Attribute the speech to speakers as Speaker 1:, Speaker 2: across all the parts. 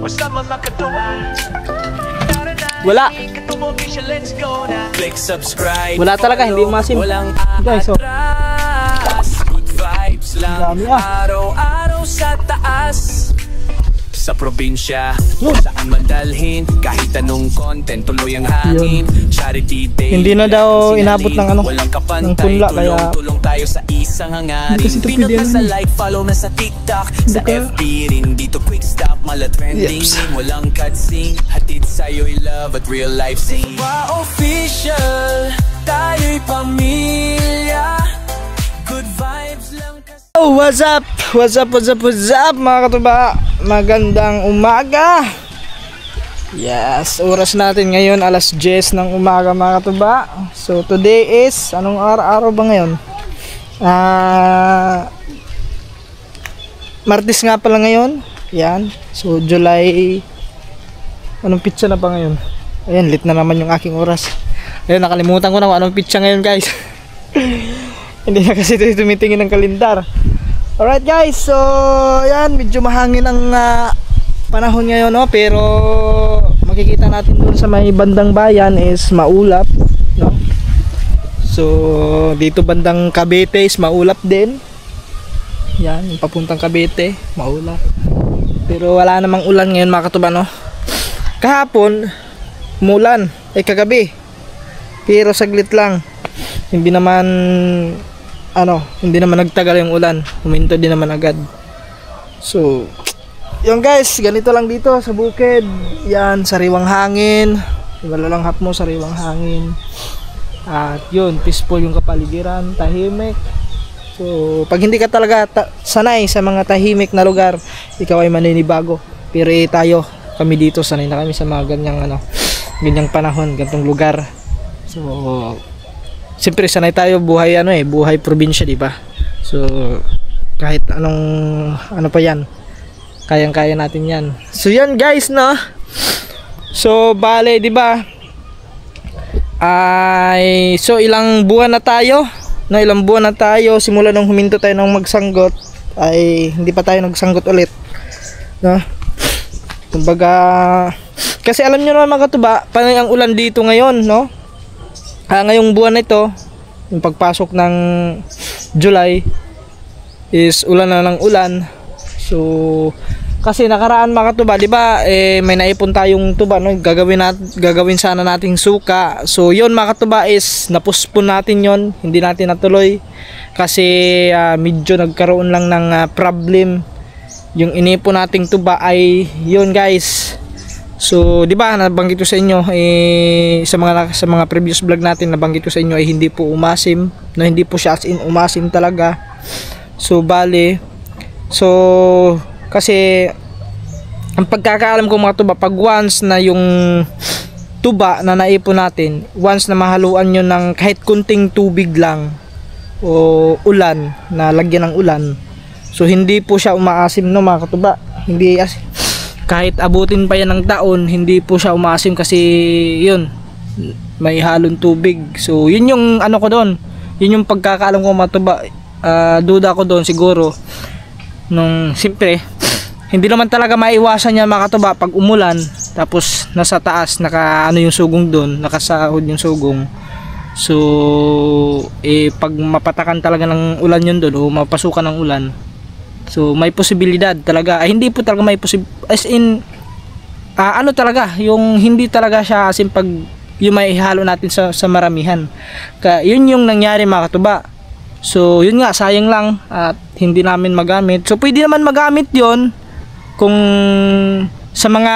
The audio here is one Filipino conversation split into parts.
Speaker 1: Wala. Wala talaga, hindi umasim. Guys, so
Speaker 2: good vibes lang araw-araw sa taas. Sa probinsya, saan man dalhin, kahit anong content, tuloy ang hangin. Charity day,
Speaker 1: hindi na daw inabot ng ano,
Speaker 2: walang kapantay,
Speaker 1: ng punla, kaya
Speaker 2: tulong tayo sa isang hangarin. Pinot na sa like, follow na sa TikTok, sa FB rin, dito quick stop, mala trending. Walang cutscene, hatid sa'yo'y love at real life scene. Official, tayo'y pamilya, good vibes lang.
Speaker 1: Oh, what's up? What's up mga katuba? Magandang umaga. Yes, oras natin ngayon alas 10 ng umaga mga katuba. So today is, anong araw ba ngayon? Martes nga pala ngayon. Yan. So July, anong pitsa na pa ngayon? Ayan, late na naman yung aking oras. Ayun, nakalimutan ko na kung anong pitsa ngayon guys. Hindi na kasi tumitingin ng kalendar. Alright guys, so yan, medyo mahangin ang panahon ngayon, no? Pero makikita natin doon sa may bandang bayan is maulap, no? So dito bandang Cavite is maulap din. Yan, yung papuntang Cavite, maulap. Pero wala namang ulan ngayon mga katuba, no? Kahapon umulan, kagabi. Pero saglit lang. Hindi naman nagtagal yung ulan, huminto din naman agad. So yun guys, ganito lang dito sa bukid. Yan, sariwang hangin, malalanghap mo, sariwang hangin. At yun, peaceful yung kapaligiran, tahimik. So pag hindi ka talaga sanay sa mga tahimik na lugar, ikaw ay maninibago. Pero tayo, kami dito sanay na kami sa mga ganyang panahon, gantong lugar. So siyempre sanay tayo buhay buhay probinsya, di ba? So kahit ano pa yan, kayang-kaya natin yan. So yan guys, no? So bale, di ba? So ilang buwan na tayo, no? Ilang buwan na tayo simula nung huminto tayo ng magsanggot, ay hindi pa tayo nagsanggot ulit, no? Kumbaga, kasi alam niyo naman mga katuba, panay ang ulan dito ngayon, no? Ngayong buwan na ito, yung pagpasok ng July is ulan na ng ulan. So kasi nakaraan mga katuba, di ba, may naipon tayong tuba, no? Gagawin sana nating suka. So yun mga katuba is napuspon natin yon, hindi natin natuloy kasi medyo nagkaroon lang ng problem yung inipon nating tuba. Ay yun guys, so di ba nabanggit ko sa inyo sa mga previous vlog natin, nabanggit ko sa inyo ay hindi po umasim, no? Hindi po siya as in umasim talaga. So bale, so kasi ang pagkakaalam ko mga tuba, pag once na yung tuba na naipon natin, once na mahaluan nyo ng kahit kunting tubig lang o ulan, na lagyan ng ulan, so hindi po siya umaasim, no mga katuba. Hindi kahit abutin pa yan ng taon, hindi po siya umaasim kasi yun, may halong tubig. So yun yung ano ko doon, yun yung pagkakaalam ko matuba. Duda ko doon siguro nung siyempre hindi naman talaga maiwasan yan mga katuba pag umulan tapos nasa taas yung sugong doon, nakasahod yung sugong. So pag mapatakan talaga ng ulan yun doon o mapasukan ng ulan, so may posibilidad talaga, hindi po talaga may as in talaga yung hindi talaga siya as in pag yung may halo natin sa maramihan. Yun yung nangyari mga katuba. So yun nga, sayang lang at hindi namin magamit. So pwede naman magamit yon kung sa mga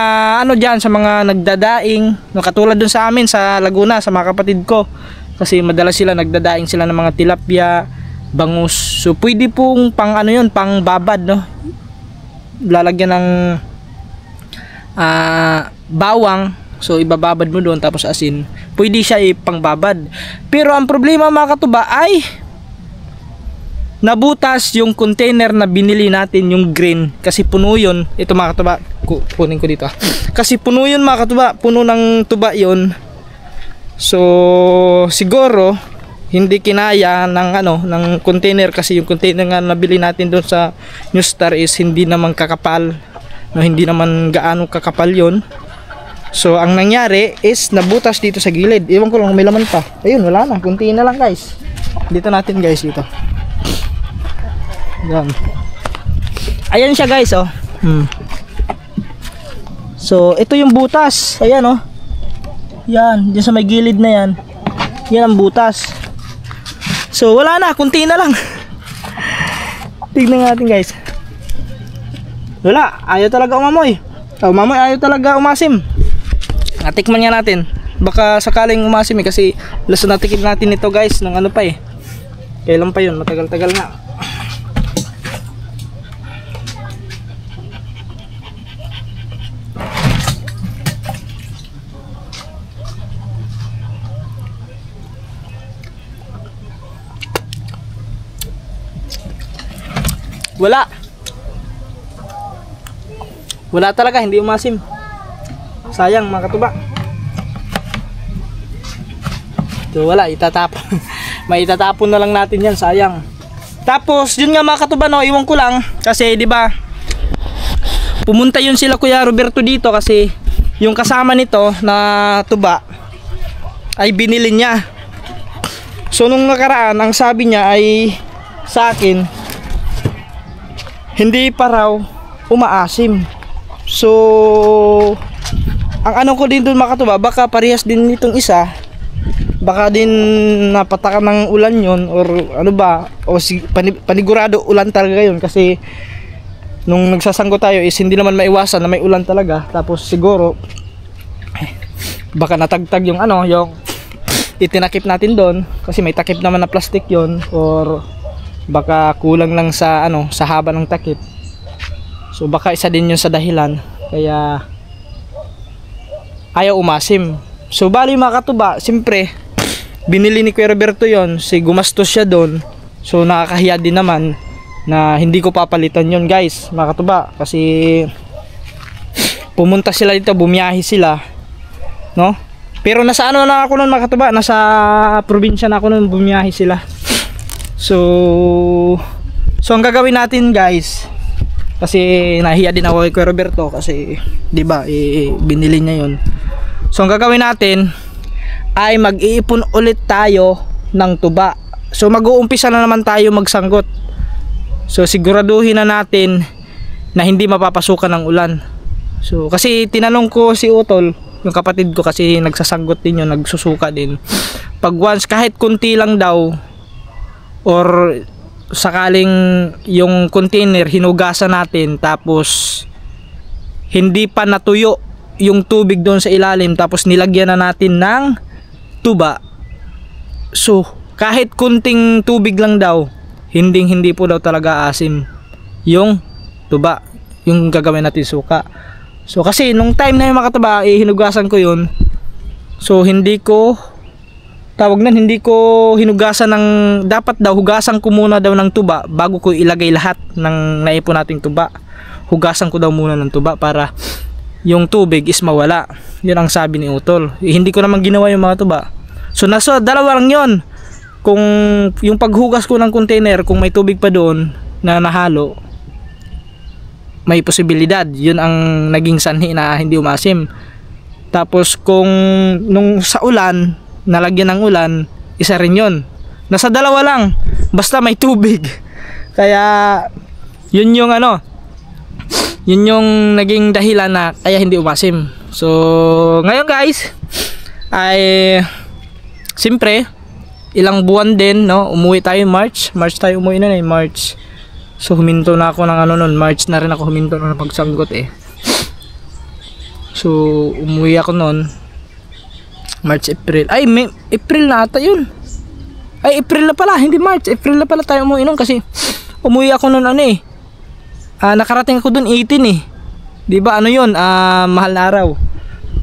Speaker 1: dyan, sa mga nagdadaing, no, katulad dun sa amin sa Laguna, sa mga kapatid ko, kasi madalas sila nagdadaing sila ng mga tilapia, bangus. So pwede pong pang pang babad, no? Lalagyan ng bawang, so ibababad mo doon tapos asin. Pwede siya pang babad. Pero ang problema mga katuba ay nabutas yung container na binili natin, yung green, kasi puno yun. Ito mga katuba, kunin ko dito. Kasi puno yun mga katuba, puno ng tuba yun. So siguro hindi kinaya ng container, kasi yung container nga nabili natin doon sa New Star is hindi naman kakapal. no, hindi naman gaano kakapal yon. So ang nangyari is nabutas dito sa gilid. Iwan ko lang kung may laman pa. Ayun, wala na, kunti na lang guys. Dito natin guys, dito. Yan. Ayan siya guys, oh. So ito yung butas. Ayan, oh. Yan, diyan sa may gilid na yan. Yan ang butas. So wala na, kunti na lang. Tignan natin guys. Wala, ayaw talaga umamoy. Umamoy, ayaw talaga umasim. Natikman nga natin. Baka sakaling umasim eh, kasi last natikim natin ito guys ng ano pa eh. Kailan pa yun, matagal-tagal nga. Wala talaga, hindi umasim. Sayang mga katuba. So wala, itatapon. May itatapon na lang natin yan, sayang. Tapos yun nga mga katuba, no, iwan ko lang kasi di ba pumunta yun sila Kuya Roberto dito kasi yung kasama nito na tuba ay binili niya. So nung nakaraan, ang sabi niya ay sa akin, hindi pa raw umaasim. So ang ano ko din doon mga katuba, baka parehas din nitong isa, baka din napatakan ng ulan yon or ano ba, o panigurado ulan talaga yun kasi nung nagsasanggo tayo is hindi naman maiwasan na may ulan talaga. Tapos siguro baka natagtag yung ano, yung itinakip natin doon kasi may takip naman na plastic yon, or baka kulang lang sa ano, sa haba ng takip. So baka isa din yun sa dahilan kaya ayaw umasim. So bali mga katuba, siyempre binili ni Kuya Roberto yon, si gumastos siya doon. So nakakahiya din naman na hindi ko papalitan yon guys mga katuba, kasi pumunta sila dito, bumiyahe sila, no? Pero nasa ano na ako noon mga katuba, nasa probinsya na ako noon, bumiyahe sila. So ang gagawin natin guys, kasi nahiya din ako kay Kuya Roberto kasi 'di ba binili niya 'yon. So ang gagawin natin ay mag-iipon ulit tayo ng tuba. So mag-uumpisa na naman tayo magsanggot. So siguraduhin na natin na hindi mapapasukan ng ulan. So kasi tinanong ko si Utol, yung kapatid ko, kasi nagsasanggot din yun, nagsusuka din. Pag once kahit kunti lang daw, or sakaling yung container hinugasan natin tapos hindi pa natuyo yung tubig doon sa ilalim, tapos nilagyan na natin ng tuba, so kahit kunting tubig lang daw, hindi po daw talaga asim yung tuba, yung gagawin natin suka. So kasi nung time na yung mga katuba, hinugasan ko yun, so hindi ko hinugasan ng, dapat daw hugasan ko muna daw ng tuba bago ko ilagay lahat ng naipon nating tuba. Hugasan ko daw muna ng tuba para yung tubig is mawala. Yun ang sabi ni Utol. Hindi ko naman ginawa yung mga tuba. So nasa dalawa lang yun. Kung yung paghugas ko ng container, kung may tubig pa doon na nahalo, may posibilidad. Yun ang naging sanhi na hindi umasim. Tapos kung nung sa ulan, nalagyan ng ulan, isa rin yun. Nasa dalawa lang, basta may tubig. Kaya yun yung ano, yun yung naging dahilan na kaya hindi umasim. So ngayon guys ay siyempre ilang buwan din, no, umuwi tayo March tayo umuwi na March. So huminto na ako ng ano nun, March na rin ako huminto na pagsanggot eh. So umuwi ako nun March, April. Ay, April na ata yun. Ay, April na pala, hindi March. April na pala tayo umuwi nun kasi umuwi ako nun ano eh. Nakarating ako dun 18 eh. Diba ano yun, mahal na araw.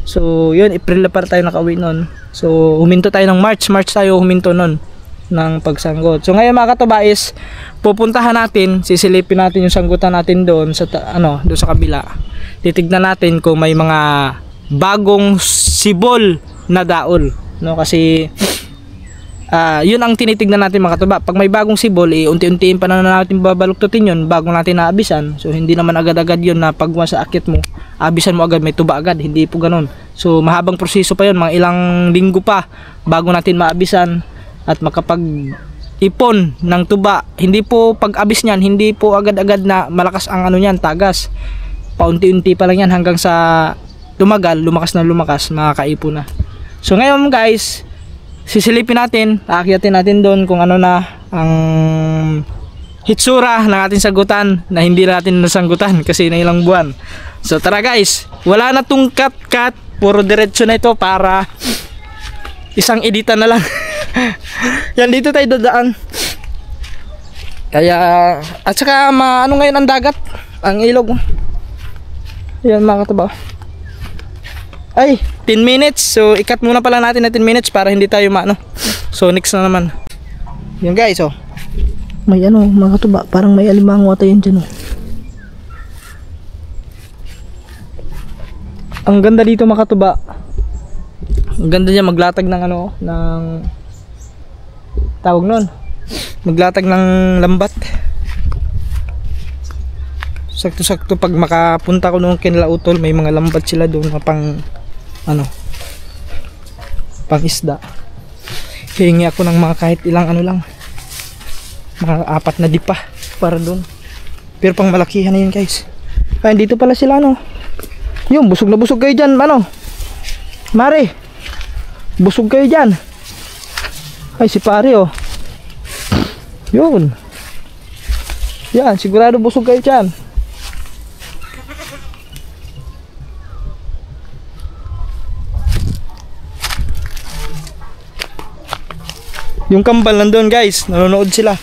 Speaker 1: So yun, April na pala tayo nakauwi nun. So huminto tayo ng March tayo huminto nun ng pagsanggot. So ngayon mga katuba is pupuntahan natin, sisilipin natin yung sanggutan natin doon sa doon sa kabila. Titignan natin kung may mga bagong sibol na daol, no, kasi Yun ang tinitignan natin mga katuba. Pag may bagong sibol, unti-untiin pa na natin babaluktutin yun bago natin naabisan. So hindi naman agad-agad yun na pag sa akit mo, abisan mo agad, may tuba agad. Hindi po ganun. So mahabang proseso pa yun, mga ilang linggo pa bago natin maabisan at makapag-ipon ng tuba. Hindi po pag-abis niyan, hindi po agad-agad na malakas ang ano niyan, tagas. Paunti-unti pa lang yan hanggang sa tumagal, lumakas na lumakas, makakaipon na. So ngayon guys, sisilipin natin, aakyatin natin doon kung ano na ang hitsura ng ating sagutan na hindi natin nasanggutan kasi na ilang buwan. So tara guys, wala na tong cut, puro diretso na ito para isang editan na lang. Yan, dito tayo dadaan. Kaya, at saka ano ngayon ang dagat, ang ilog. Yan mga katabaw. Ay, 10 minutes. So, ikat muna pala natin na 10 minutes para hindi tayo maano. So, next na naman. Yan guys, oh. May ano, mga katuba. Parang may alimango ata yun dyan, oh. Ang ganda dito mga katuba. Ang ganda niya maglatag ng ano, ng tawag nun. Maglatag ng lambat. Sakto-sakto pag makapunta ko nung kinala Utol, may mga lambat sila doon na pang ano, pang isda. Hihingi ako ng mga kahit ilang ano lang, mga 4 na dipa para doon. Pero pang malakihan na yun guys. Ay, dito pala sila ano. Yung busog na busog kayo dyan, ano Mare, busog kayo dyan. Ay, si pare oh. Yun. Yan, sigurado busog kayo dyan. Yung kambal nandun guys, nanonood sila.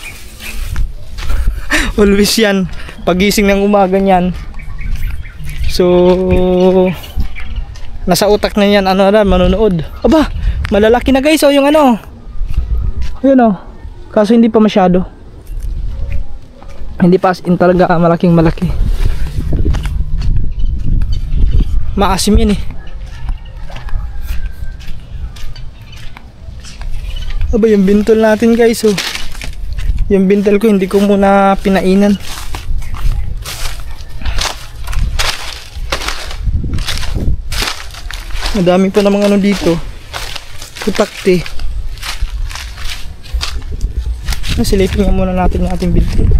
Speaker 1: Always yan, pagising ng umaga niyan. So nasa utak na yan, ano na, manonood. Aba, malalaki na guys, oh yung ano. Yun oh, kaso hindi pa masyado. Hindi pa as in talaga malaking malaki. Maasim yan eh. Aba, yung bintol natin guys, oh. Yung bintol ko hindi ko muna pinainan. Madami pa namang ano dito. Putakte. Silipin nga muna natin yung ating bintol.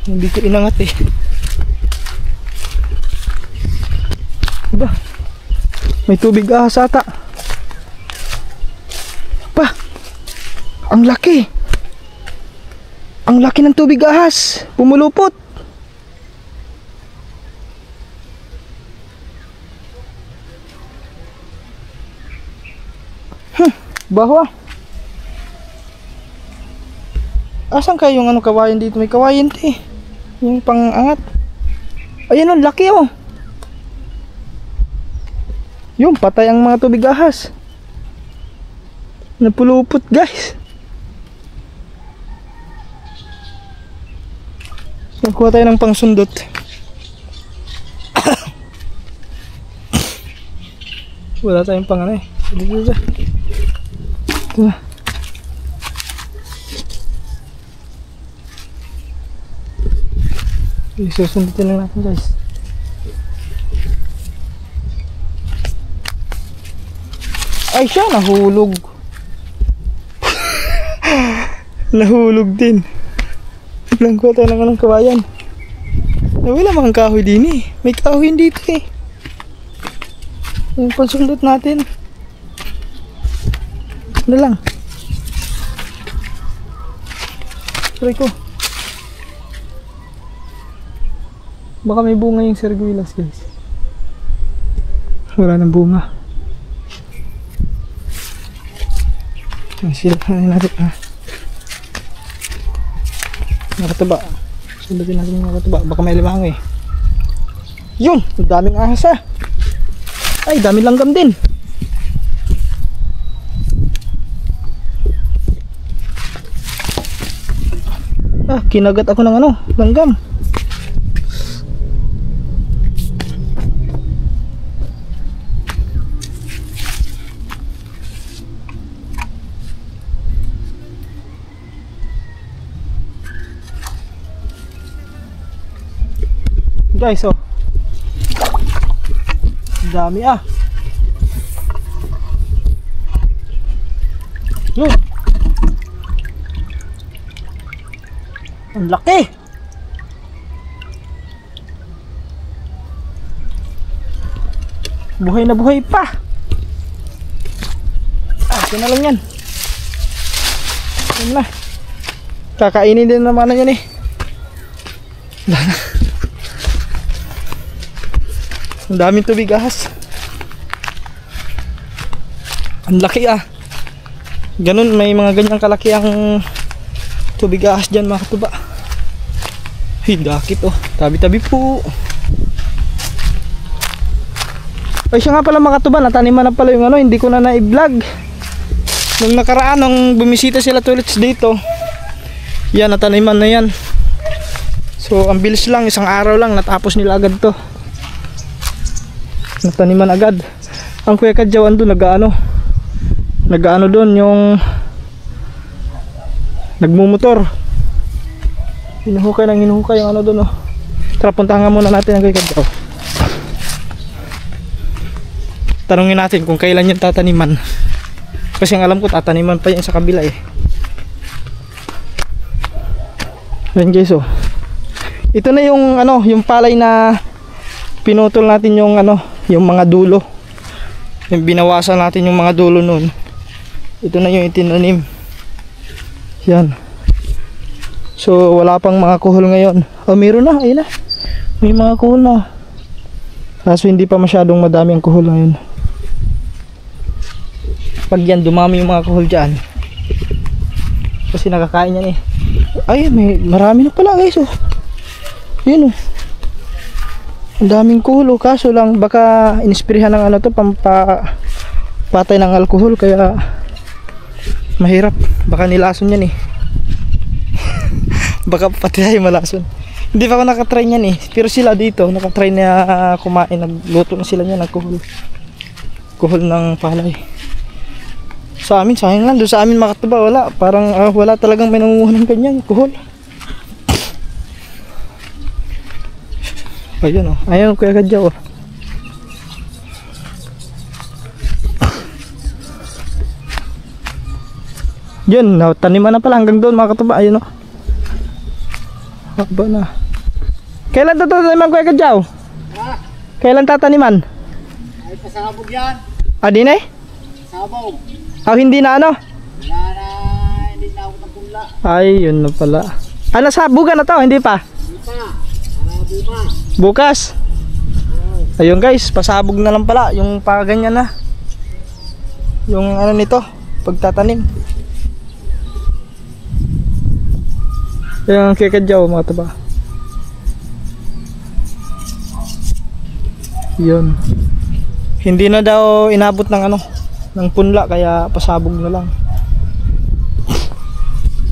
Speaker 1: Hindi ko inangat eh. Aba, may tubig ahas ata. Ang laki. Ang laki ng tubig ahas. Pumulupot. Baho ah. Asan kayo yung ano kawayan dito? May kawayan eh. Yung pang-angat. Ayan oh, laki oh. Yung patay ang mga tubig ahas. Napulupot guys. Nagkuha tayo ng pangsundot. Wala tayong pang ano eh. Ito. Isusundutin lang natin guys. Ay siya, nahulog. Nahulog din. Nagkuha tayo ng kawayan. Wala makang kahoy din eh. May kahoy dito eh. Yung pansundot natin. Ano lang. Try ko. Baka may bunga yung serguilas guys. Wala nang bunga. Silipin natin ha. Nakataba. Sundutin natin yung nakataba. Baka may limango eh. Yun! Daming ahas ha. Ay, daming langgam din. Ah, kinagat ako ng ano, langgam. Guys, oh. Ang dami ah. Yun. Ang laki. Buhay na buhay pa. Ito na lang yan. Yan na. Kakainin din naman na yan eh. Ang daming tubig ahas. Ang laki ah. Ganun, may mga ganyang kalaki ang tubig ahas dyan mga katuba. Ay, dakit oh. Tabi-tabi po. Ay, siya nga pala mga katuba, nataniman na pala yung ano, hindi ko na na-vlog. Nung nakaraan, nung bumisita sila tulits dito, yan, nataniman na yan. So, ang bilis lang, isang araw lang, natapos nila agad to. Nataniman agad. Ang Kuya Kadyaw doon, nag-ano doon, yung nagmumotor. Hinuhukay yung ano doon, oh. Tara, puntahan nga muna natin ang Kuya Kadyaw. Tanungin natin kung kailan yung tataniman. Kasi ang alam ko tataniman pa yan sa kabila eh. Ayan guys oh. Ito na yung ano, yung palay na pinutol natin yung ano, yung mga dulo. Yung binawasan natin yung mga dulo noon. Ito na yung itinanim. Yan. So wala pang mga kuhol ngayon. Oh, meron na, ayun na. May mga kuhol na. Kaso hindi pa masyadong madami ang kuhol ngayon. Pag yan dumami yung mga kuhol dyan, kasi nakakain yan eh. Ay, may marami na pala guys oh. Yun oh. Ang daming kuhol oh. Kaso lang baka inisprehan ng ano to, pampapatay ng alcohol, kaya mahirap. Baka nilason yan eh. Baka pati tayo malason. Hindi pa ako nakatry yan eh. Pero sila dito nakatry na kumain. Nagluto na sila niyan ng kuhol. Kuhol ng palay. Sa amin, sayang lang. Doon sa amin mga katuba, wala. Parang wala talagang may nangunguha ng ganyan, kuhol. Ayun oh. Ayun, Kuya Kadyaw oh. Yun, taniman na pala hanggang doon mga katuba. Ayun oh. Haba na. Kailan tataniman, Kuya Kadyaw? Ha? Kailan tataniman?
Speaker 3: Ay, pasabog yan.
Speaker 1: Din eh?
Speaker 3: Sabog.
Speaker 1: Hindi na ano?
Speaker 3: Hindi na ako napunla.
Speaker 1: Ay, yun na pala. Sabugan na to, hindi pa?
Speaker 3: Hindi pa. Bukas.
Speaker 1: Bukas? Ayun guys, pasabog na lang pala. Yung ganyan na. Yung ano nito, pagtatanim. Yung Kuya Kadyaw mga taba. Yun. Hindi na daw inabot ng ano, ng punla, kaya pasabog na lang.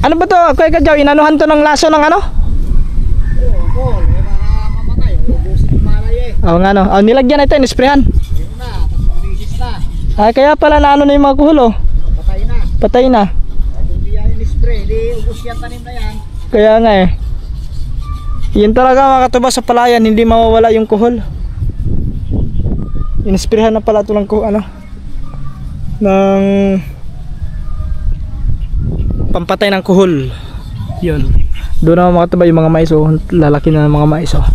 Speaker 1: Ano ba to, Kuya Kadyaw? Inanuhan to ng laso ng ano?
Speaker 3: Oo, mamatay. Ubusin yung malay eh.
Speaker 1: Oo nga no. Nilagyan na ito, inisprehan.
Speaker 3: Ayun na, tapos bisis na.
Speaker 1: Ay, kaya pala na ano na yung mga kuhol oh.
Speaker 3: Patay na.
Speaker 1: Patay na.
Speaker 3: At hindi yan in-spray, di ubus yan tanim na yan.
Speaker 1: Kaya nga eh. Yun talaga mga katuba sa palayan, hindi mawawala yung kuhol. Inisprehan na pala ito ng ano, ng pampatay ng kuhol. Yun. Doon na mga katuba yung mga mais oh. Lalaki na ng mga mais oh.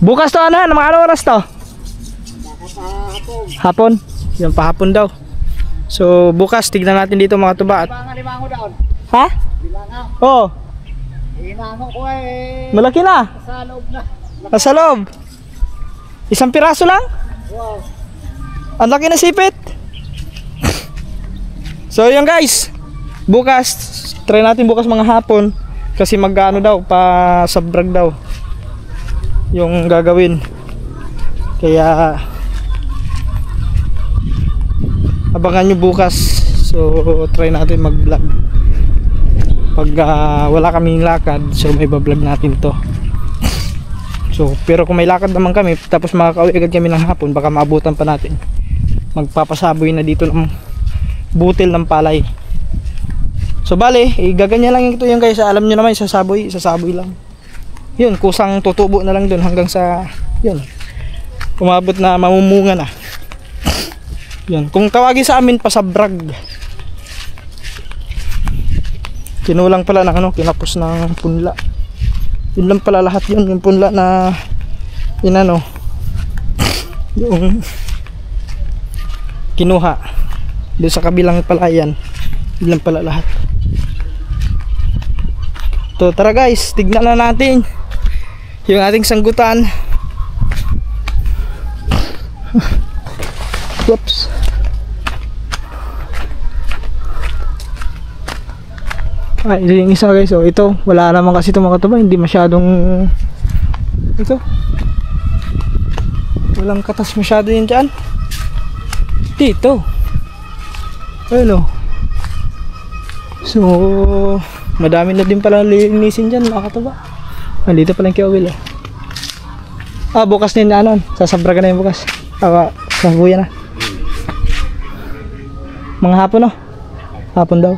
Speaker 1: Bukas to ano? Mga ano oras to?
Speaker 3: Hapon.
Speaker 1: Hapon? Yan, pahapon daw. So bukas tignan natin dito mga katuba.
Speaker 3: Limango doon.
Speaker 1: Ha?
Speaker 3: Limango.
Speaker 1: Oo.
Speaker 3: Inano ko eh.
Speaker 1: Malaki na.
Speaker 3: Sa loob na.
Speaker 1: Nasa loob. Isang piraso lang?
Speaker 3: Wow.
Speaker 1: Ang laki na sipit. So yun guys, bukas try natin bukas mga hapon, kasi magano daw pa sabrag daw yung gagawin, kaya abangan nyo bukas. So try natin mag vlog pag wala kaming lakad, so may vlog natin to. So pero kung may lakad naman kami, tapos makakauwi agad kami ng hapon, baka maabutan pa natin. Magpapasaboy na dito ng butil ng palay. So bale, gaganyan lang ito yung guys. Alam nyo naman, sasaboy lang. yun, kusang tutubo na lang dun hanggang sa yun, umabot na mamumunga na. Yun, kung tawagin sa amin pasabrag. Kinulang pala ng ano, kinapos ng punla. Yun lang pala lahat yun, yung punla na inano, yung kinuha doon sa kabilang palayan. Yun lang pala lahat. So tara guys, tignan na natin yung ating sanggutan. Whoops. Ay, ito yung isa guys. So ito, wala naman kasi ito mga katuba. Hindi masyadong ito, walang katas masyado yun dyan. Dito ayun o. So madami na din pala linisin dyan mga katuba. Nandito pala yung kiawil oh. Bukas din na ano, sasabragan na yung bukas. Kabuya na. Mga hapon oh. Hapon daw.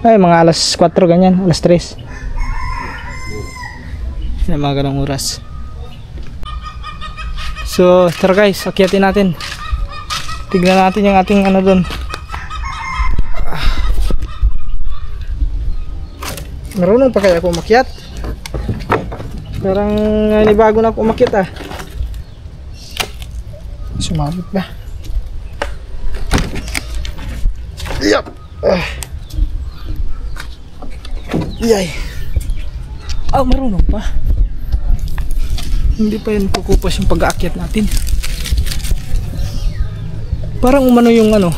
Speaker 1: Ay, mga alas 4 ganyan, alas 3. Yan, mga ganong oras. So, tara guys, akyatin natin. Tignan natin yung ating ano doon. Marunong pa kaya ako umakyat? Parang bago na ako umakyat Sumabot ba? Yup! Yay! Marunong pa. Hindi pa yun kukupas yung pag-aakyat natin. Parang umano yung ano.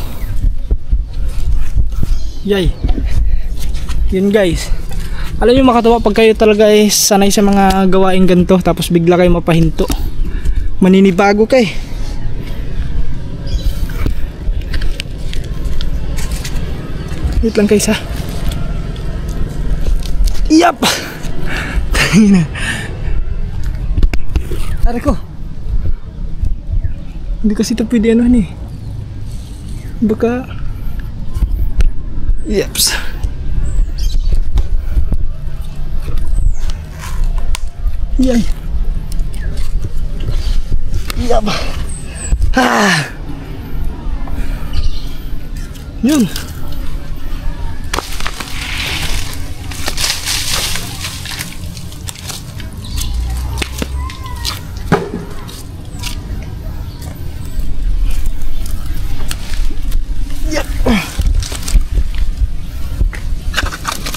Speaker 1: Yay! Yun guys. Alam nyo mga katuwa, pag kayo talaga ay sanay sa mga gawain ganito, tapos bigla kayo mapahinto, maninibago kayo. Wait lang guys ha. Yap! Tangina. Tara ko. Hindi kasi ito pwede ano eh. Baka yaps. Yay. Yap. Yun.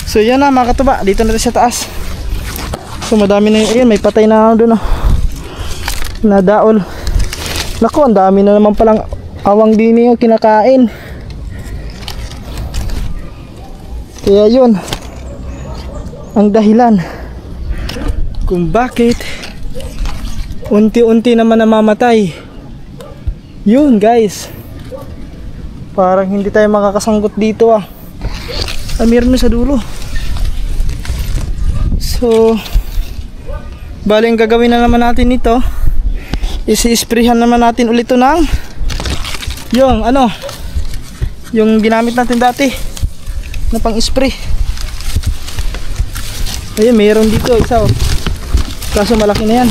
Speaker 1: So yan na mga katuba, dito na sa taas. So madami na yun, may patay na doon na daol. Naku, ang dami na naman palang awang dini yung kinakain. Kaya yun ang dahilan kung bakit unti-unti naman namamatay. Yun guys, parang hindi tayo makakasanggot dito meron na sa dulo. So bali ang gagawin na naman natin ito, isi-sprayhan naman natin ulit ito ng yung ano, yung ginamit natin dati na pang spray. Ayun, mayroon dito isa kaso malaki na yan.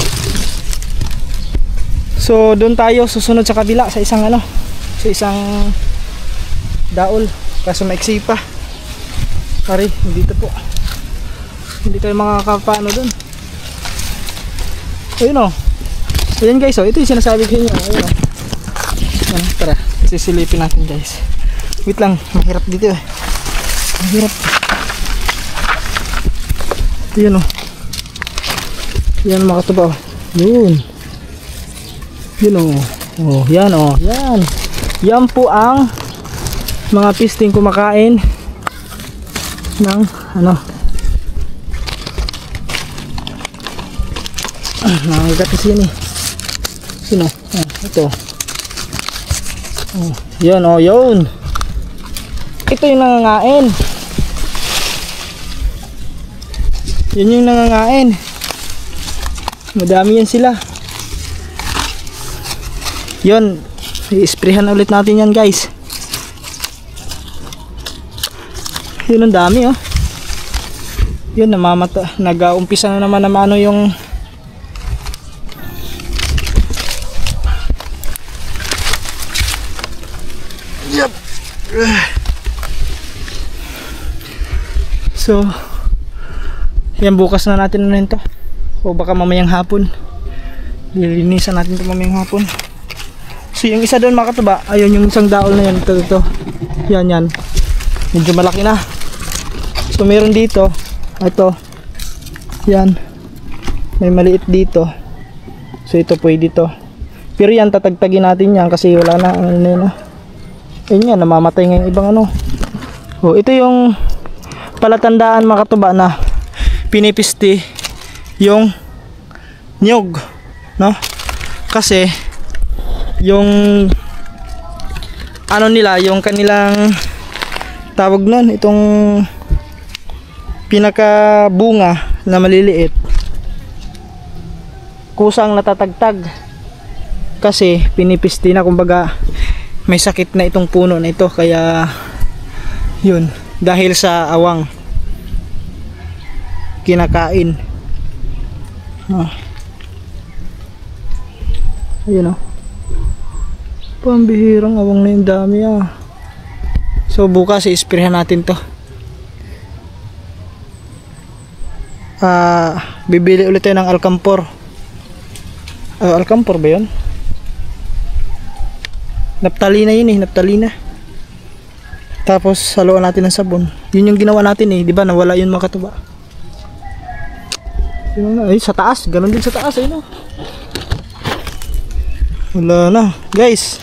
Speaker 1: So doon tayo susunod sa kabila, sa isang ano, sa isang daol, kaso maiksi pa. Sorry, dito po. Hindi tayo makakapaano doon. Ayun o. Ayan guys, ito yung sinasabi ko inyo. Ayun o. Yan, tara, sisilipin natin guys. Wait lang, mahirap dito Mahirap. Ito yun o. Yan mga katuba Yun. Yun o. Yan o. Yan. Yan po ang mga pisting kumakain ng ano, nangangagat yan sino? Ito yan yun, ito yung nangangain, yun yung nangangain, madami yan sila. Yun, i-sprayhan ulit natin yan guys. Yun ang dami yun, namamata, nag-uumpisa na naman ano yung yep. So yan, bukas na natin na ito o baka mamayang hapon lilinisan natin ito mamayang hapon. So yung isa doon mga katuba, ayun yung isang daol na yan, ito. Yan medyo malaki na. So meron dito, ito yan, may maliit dito. So ito pwede to, pero yan tatagtagin natin yan kasi wala na ano na yun. Ayun yan, namamatay nga yung ibang ano. Oh, ito yung palatandaan mga katuba na pinipisti yung nyug, no? Kasi yung ano nila, yung kanilang tawag nun, itong pinaka bunga na maliliit, kusang natatagtag kasi pinipisti na, kumbaga may sakit na itong puno na ito, kaya yun, dahil sa awang kinakain. Ayun o, pambihirang awang na yung dami ah. So bukas i-sprayhan natin to. Bibili ulit tayo ng alkampor. Alkampor ba yun? Naptalina yun eh, naptalina. Tapos haluan natin ng sabon. Yun yung ginawa natin eh, di ba? Nawala yun mga katuba. Yun na, ay sa taas, ganun din sa taas, ayun o. Wala na, guys.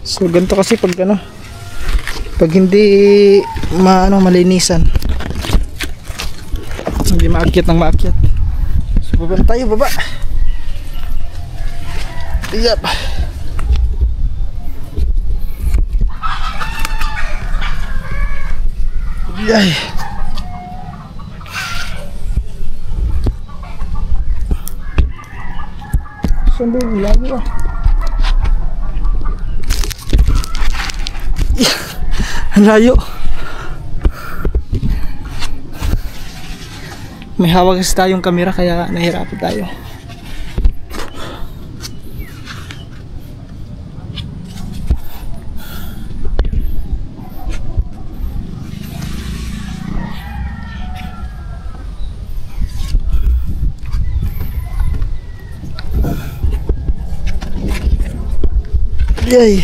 Speaker 1: So ganito kasi pag ano, pag hindi malinisan, hindi maakyat ng maakyat. So baba na tayo, baba. Yep. Yay. Saan ba yung lago ah? Ang layo. May hawak kasi tayong kamera kaya nahirapan tayo. Yay.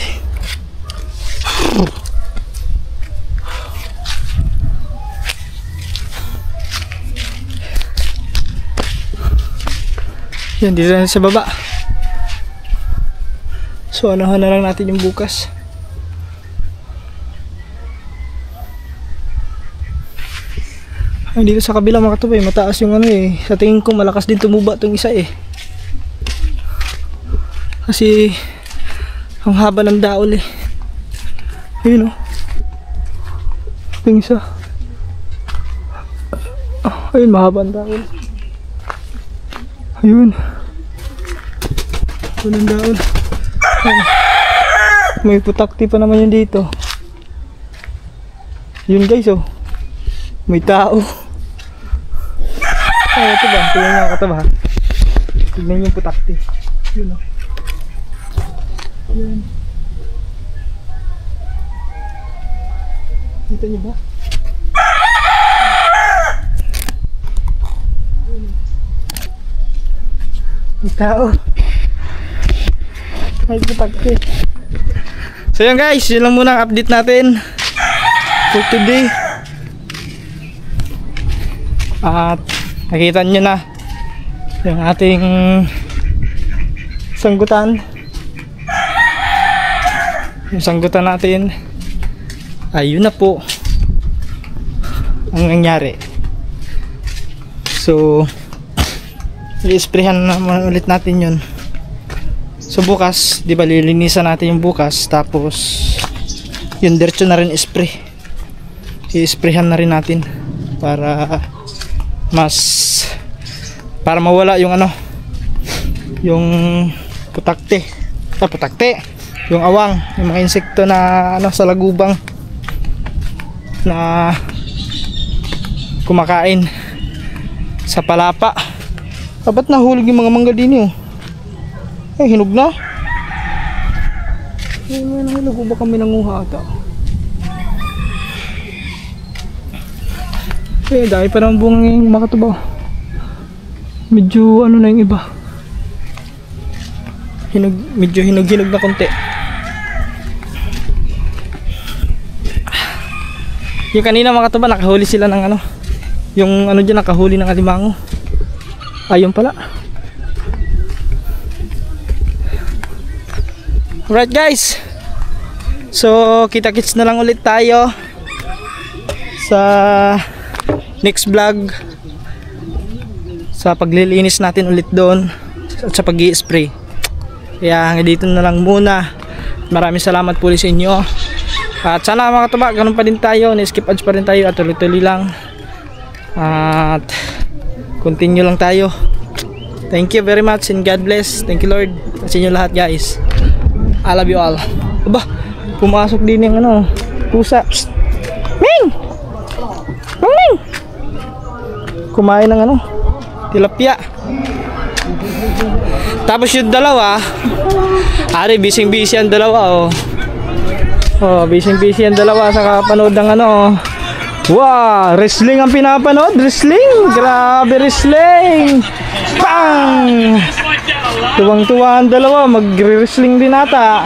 Speaker 1: Yan, dito na sa baba. So anahan na lang natin yung bukas. Ay, dito sa kabila mga katubay, mataas yung ano eh. Sa tingin ko malakas din tumuba tong isa eh. Kasi ang haba ng daol eh. Ayun o. Yung isa. Ayun, mahaba ang daol. Ayun. Ayun ang daol. May putakti pa naman yun dito. Yun guys oh. May tao. Ay, ito ba? Tingnan nyo ang kataba. Tignan yung putakti. Yun oh. Yan. Kita niyo ba? May tao. May pagpagti. So yan guys, yun lang muna ang update natin for today. At nakita nyo na yung ating sanggutan. Yung sanggutan natin, ayun na po ang nangyari. So i-sprayhan naman ulit natin yun. So bukas, di ba lilinisan natin yung bukas, tapos yung diretso na rin spray. I-sprayhan na rin natin para para mawala yung ano, yung putakte. Yung awang, yung mga insekto na ano sa lagubang na kumakain sa palapa. Ba't nahulog yung mga mangga din yun? Ay, hinog na. Ay, may nahulog ba kami nanguha ata? Eh, dahil pa naman bunga yung makatubaw. Medyo ano na yung iba. Medyo hinog na konti. Yung kanina mga katuba, nakahuli sila ng ano. Yung ano dyan, nakahuli ng alimango. Ayun pala. Alright guys. So kita-kits na lang ulit tayo sa next vlog, sa paglilinis natin ulit doon at sa pag-i-spray. Kaya hanggang dito na lang muna. Maraming salamat po sa inyo. At sana mga katuba, ganun pa din tayo, na-skip ads pa rin tayo at tuloy-tuloy lang. At continue lang tayo. Thank you very much and God bless. Thank you Lord sa inyo lahat guys. I love you all. Aba, pumasok din yung ano, pusa. Psst. Ming! Ming! Kumain ng ano, tilapia. Tapos yung dalawa, ari bising-busy ang dalawa oh. Oh, bising-busy ang dalawa sa kapanood ng ano. Wow, wrestling ang pinapanood, wrestling. Grabe wrestling. Bang! Tuwang-tuwa ang dalawa, mag-wrestling din ata.